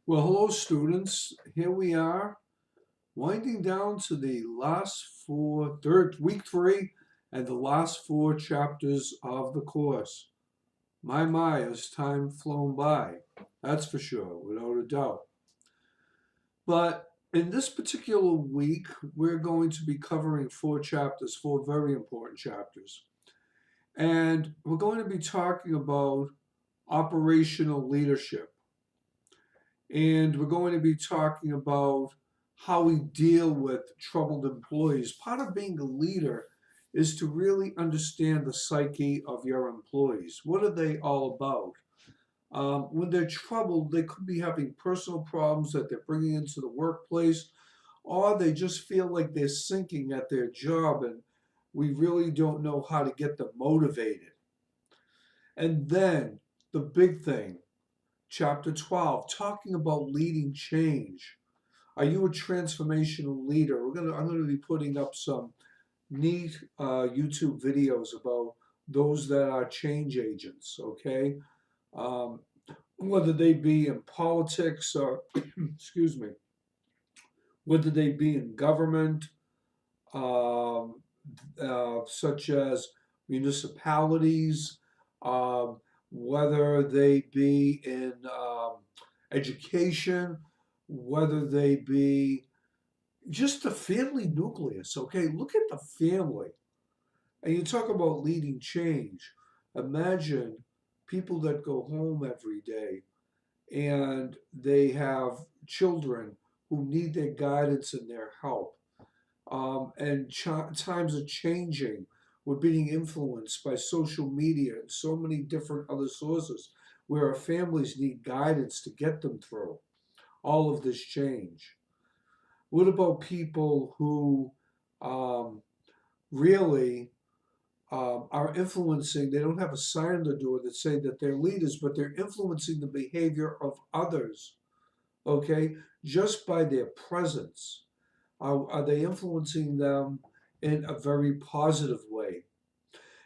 Well, hello, students. Here we are, winding down to the week three, and the last four chapters of the course. My, has time flown by? That's for sure, without a doubt. But in this particular week, we're going to be covering four chapters, four very important chapters. And we're going to be talking about operational leadership. And we're going to be talking about how we deal with troubled employees. Part of being a leader is to really understand the psyche of your employees. What are they all about? When they're troubled, they could be having personal problems that they're bringing into the workplace, or they just feel like they're sinking at their job and we really don't know how to get them motivated. And then the big thing, Chapter 12, talking about leading change. Are you a transformational leader? I'm going to be putting up some neat YouTube videos about those that are change agents, okay? Um, whether they be in politics or, excuse me, whether they be in government, um, such as municipalities, um, whether they be in education, whether they be just the family nucleus. Okay, look at the family. And you talk about leading change. Imagine people that go home every day and they have children who need their guidance and their help. Times are changing. We're being influenced by social media and so many different other sources where our families need guidance to get them through all of this change. What about people who um, really are influencing? They don't have a sign on the door that say that they're leaders, but they're influencing the behavior of others, okay, just by their presence. Are they influencing them in a very positive way?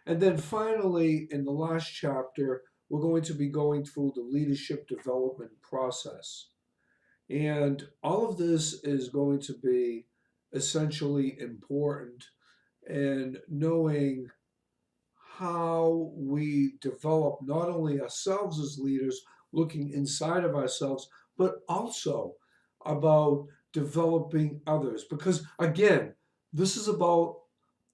And then finally, in the last chapter, we're going to be going through the leadership development process. And all of this is going to be essentially important in knowing how we develop not only ourselves as leaders, looking inside of ourselves, but also about developing others. Because again, this is about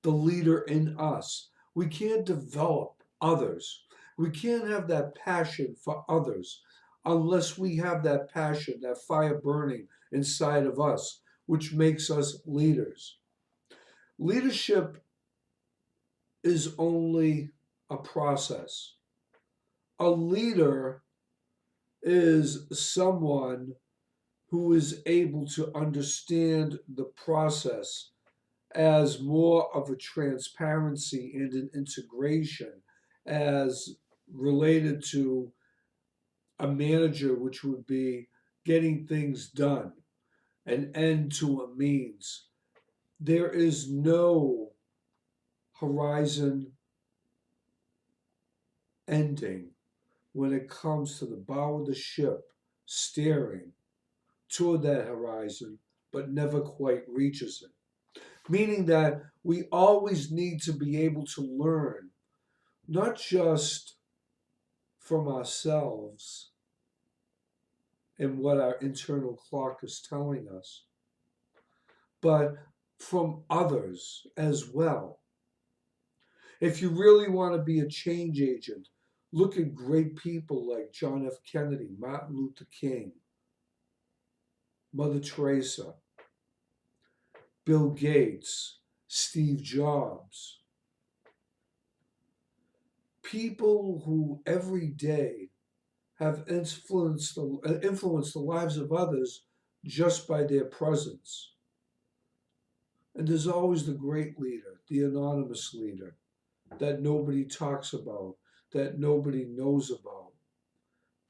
the leader in us. We can't develop others. We can't have that passion for others unless we have that passion, that fire burning inside of us, which makes us leaders. Leadership is only a process. A leader is someone who is able to understand the process as more of a transparency and an integration as related to a manager, which would be getting things done, an end to a means. There is no horizon ending when it comes to the bow of the ship staring toward that horizon, but never quite reaches it. Meaning that we always need to be able to learn, not just from ourselves and what our internal clock is telling us, but from others as well. If you really want to be a change agent, look at great people like John F. Kennedy, Martin Luther King, Mother Teresa, Bill Gates, Steve Jobs. People who every day have influenced the lives of others just by their presence. And there's always the great leader, the anonymous leader, that nobody talks about, that nobody knows about,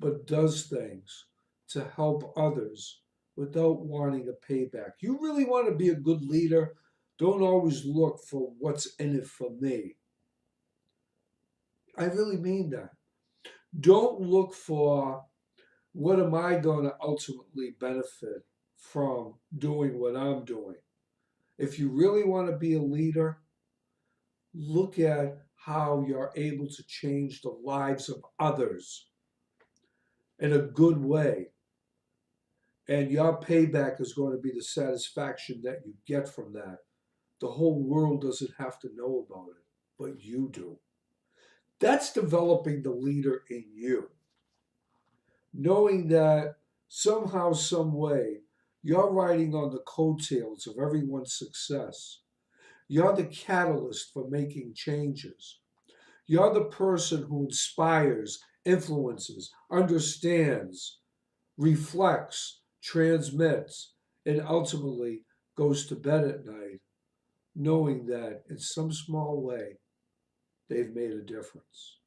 but does things to help others without wanting a payback. You really want to be a good leader, don't always look for what's in it for me. I really mean that. Don't look for What am I going to ultimately benefit from doing what I'm doing? If you really want to be a leader, look at how you're able to change the lives of others in a good way. And your payback is going to be the satisfaction that you get from that. The whole world doesn't have to know about it, but you do. That's developing the leader in you. Knowing that somehow, some way, you're riding on the coattails of everyone's success. You're the catalyst for making changes. You're the person who inspires, influences, understands, reflects, transmits, and ultimately goes to bed at night knowing that in some small way they've made a difference.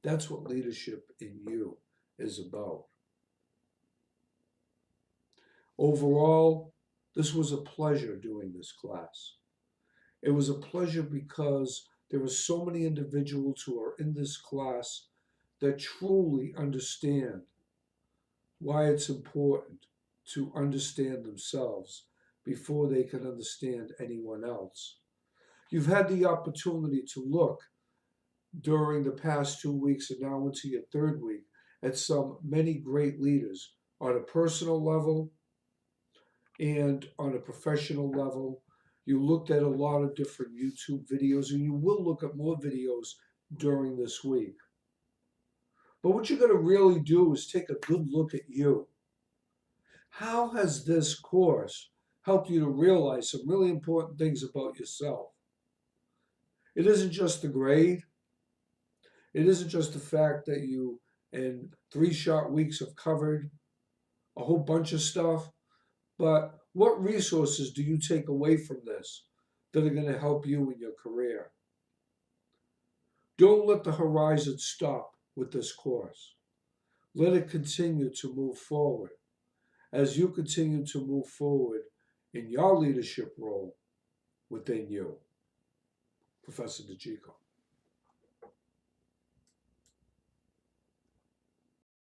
That's what leadership in you is about. Overall, this was a pleasure doing this class. It was a pleasure because there were so many individuals who are in this class that truly understand why it's important to understand themselves before they can understand anyone else. You've had the opportunity to look during the past 2 weeks and now into your third week at some many great leaders on a personal level and on a professional level. You looked at a lot of different YouTube videos, and you will look at more videos during this week. But what you're going to really do is take a good look at you. How has this course helped you to realize some really important things about yourself? It isn't just the grade. It isn't just the fact that you, in 3 short weeks, have covered a whole bunch of stuff, but what resources do you take away from this that are going to help you in your career? Don't let the horizon stop with this course. Let it continue to move forward. As you continue to move forward in your leadership role within you. Professor DeGico.